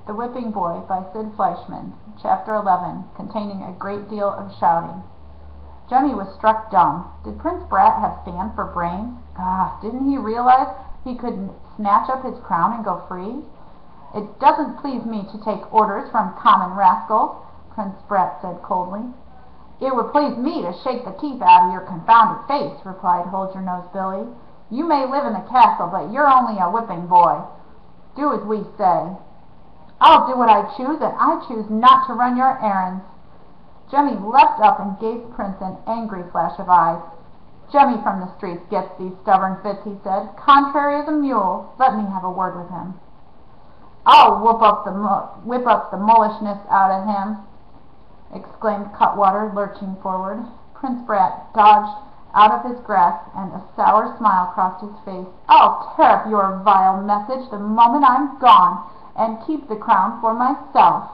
The Whipping Boy by Sid Fleischman, Chapter 11, containing a great deal of shouting. Jemmy was struck dumb. Did Prince Brat have sand for brains? Didn't he realize he could snatch up his crown and go free? "It doesn't please me to take orders from common rascals," Prince Brat said coldly. "It would please me to shake the teeth out of your confounded face," replied Hold-your-nose Billy. "You may live in the castle, but you're only a whipping boy. Do as we say." "I'll do what I choose, and I choose not to run your errands." Jemmy leapt up and gave Prince an angry flash of eyes. "Jemmy from the streets gets these stubborn fits," he said. "Contrary as a mule. Let me have a word with him." "I'll whip up the mullishness out of him," exclaimed Cutwater, lurching forward. Prince Brat dodged out of his grasp, and a sour smile crossed his face. "I'll tear up your vile message the moment I'm gone, and keep the crown for myself."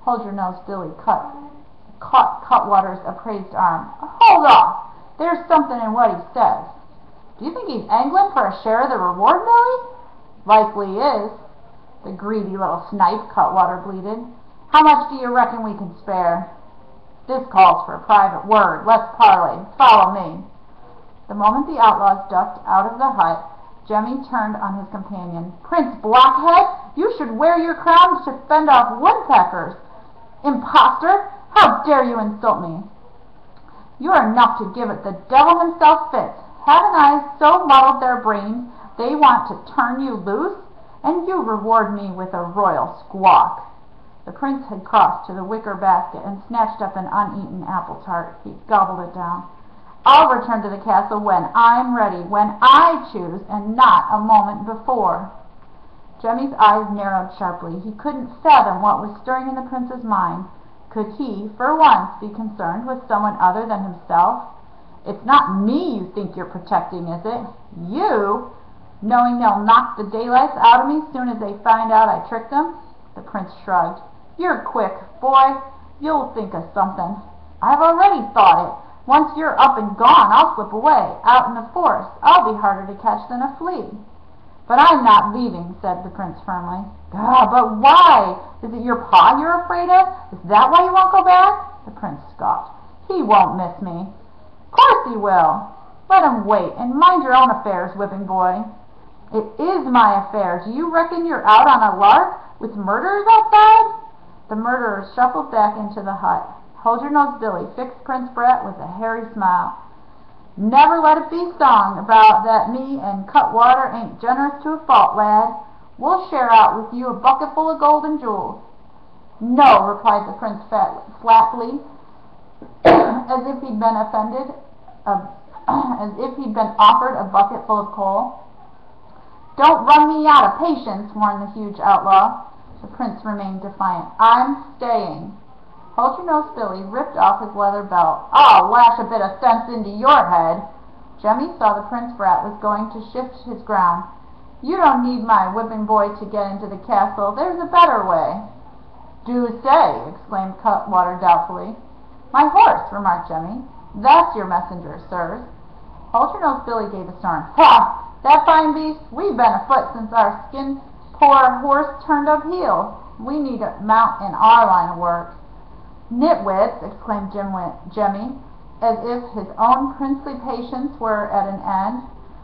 Hold-your-nose Billy caught Cutwater's appraised arm. "Hold off! There's something in what he says. Do you think he's angling for a share of the reward, Billy?" "Likely he is." "The greedy little snipe," Cutwater bleated. "How much do you reckon we can spare?" "This calls for a private word. Let's parley. Follow me." The moment the outlaws ducked out of the hut, Jemmy turned on his companion. "Prince Blockhead, you should wear your crown to fend off woodpeckers. Impostor! How dare you insult me? You're enough to give it the devil himself fits. Haven't I so muddled their brains they want to turn you loose? And you reward me with a royal squawk." The prince had crossed to the wicker basket and snatched up an uneaten apple tart. He gobbled it down. "I'll return to the castle when I'm ready, when I choose, and not a moment before." Jemmy's eyes narrowed sharply. He couldn't fathom what was stirring in the prince's mind. Could he, for once, be concerned with someone other than himself? "It's not me you think you're protecting, is it? You? Knowing they'll knock the daylights out of me soon as they find out I tricked them?" The prince shrugged. "You're quick, boy. You'll think of something." "I've already thought it. Once you're up and gone, I'll slip away, out in the forest. I'll be harder to catch than a flea." "But I'm not leaving," said the prince firmly. "But why? Is it your paw you're afraid of? Is that why you won't go back?" The prince scoffed. "He won't miss me." "Course he will. Let him wait, and mind your own affairs, whipping boy." "It is my affair. Do you reckon you're out on a lark, with murderers outside?" The murderers shuffled back into the hut. Hold-your-nose Billy fixed Prince Brat with a hairy smile. "Never let it be sung about that me and Cutwater ain't generous to a fault, lad. We'll share out with you a bucketful of gold and jewels." "No," replied the prince flatly, as if he'd been offered a bucketful of coal. "Don't run me out of patience," warned the huge outlaw. The prince remained defiant. "I'm staying." Hold-your-nose Billy ripped off his leather belt. "I'll lash a bit of sense into your head." Jemmy saw the Prince Brat was going to shift his ground. "You don't need my whipping boy to get into the castle. There's a better way." "Do say!" exclaimed Cutwater doubtfully. "My horse," remarked Jemmy. "That's your messenger, sirs." Hold-your-nose Billy gave a snort. "Ha! That fine beast? We've been afoot since our skin-poor horse turned up heel. We need a mount in our line of work." "Nitwits!" exclaimed Jemmy, as if his own princely patience were at an end.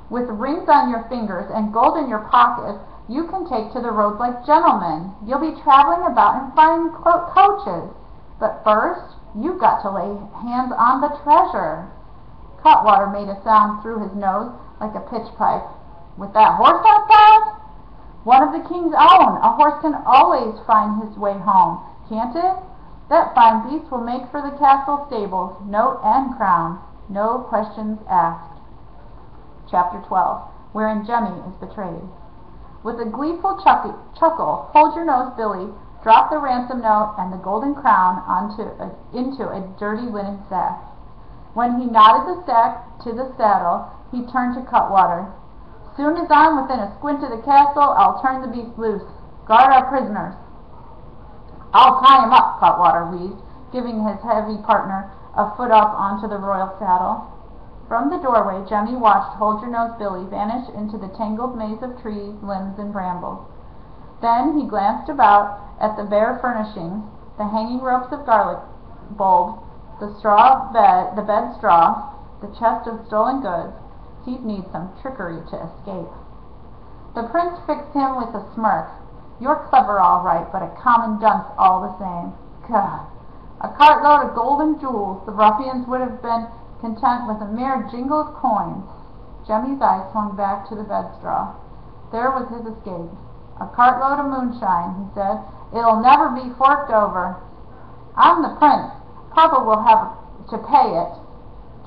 "With rings on your fingers and gold in your pockets, you can take to the roads like gentlemen. You'll be traveling about in fine coaches. But first, you've got to lay hands on the treasure." Cutwater made a sound through his nose like a pitch pipe. "With that horse outside?" "One of the king's own. A horse can always find his way home, can't it? That fine beast will make for the castle stables, note and crown. No questions asked." Chapter 12, wherein Jemmy is betrayed. With a gleeful chuckle, Hold-your-nose Billy dropped the ransom note and the golden crown into a dirty linen sack. When he knotted the sack to the saddle, he turned to Cutwater. "Soon as I'm within a squint of the castle, I'll turn the beast loose. Guard our prisoners." "I'll tie him up," Cutwater wheezed, giving his heavy partner a foot up onto the royal saddle. From the doorway, Jemmy watched Hold-your-nose Billy vanish into the tangled maze of trees, limbs, and brambles. Then he glanced about at the bare furnishings, the hanging ropes of garlic bulbs, the bed straw, the chest of stolen goods. He'd need some trickery to escape. The prince fixed him with a smirk. You're clever all right, but a common dunce all the same. God! A cartload of gold and jewels. The ruffians would have been content with a mere jingle of coins. Jemmy's eyes swung back to the bed straw. There was his escape. A cartload of moonshine, he said. It'll never be forked over. I'm the prince. Papa will have to pay it.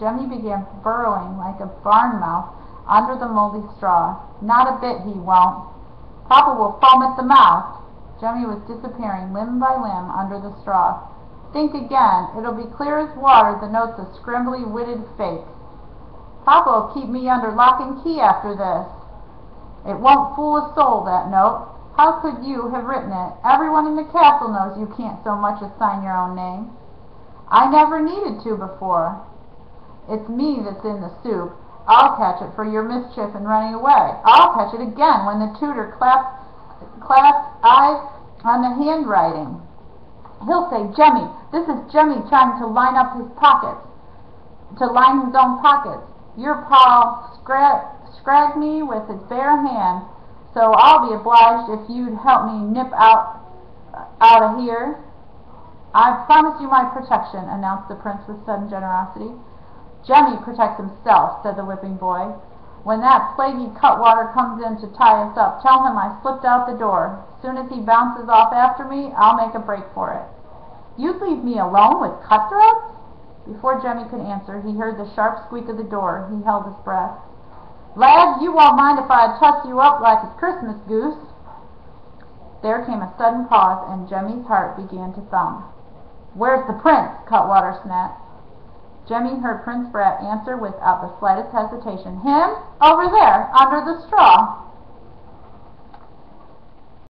Jemmy began burrowing like a barn mouse under the moldy straw. Not a bit he won't. Papa will foam at the mouth. Jemmy was disappearing limb by limb under the straw. Think again. It'll be clear as water, the note's a scrimbly-witted fake. Papa will keep me under lock and key after this. It won't fool a soul, that note. How could you have written it? Everyone in the castle knows you can't so much as sign your own name. I never needed to before. It's me that's in the soup. I'll catch it for your mischief in running away. I'll catch it again when the tutor claps eyes on the handwriting. He'll say, Jemmy, this is Jemmy trying to line up his pockets, to line his own pockets. Your pa scragged me with his bare hand, so I'll be obliged if you'd help me nip out of here. I promise you my protection, announced the prince with sudden generosity. Jemmy protects himself, said the whipping boy. When that plaguey Cutwater comes in to tie us up, tell him I slipped out the door. Soon as he bounces off after me, I'll make a break for it. You'd leave me alone with cutthroats? Before Jemmy could answer, he heard the sharp squeak of the door. He held his breath. Lad, you won't mind if I truss you up like a Christmas goose. There came a sudden pause, and Jemmy's heart began to thump. Where's the prince? Cutwater snapped. Jemmy heard Prince Brat answer without the slightest hesitation. Him? Over there, under the straw.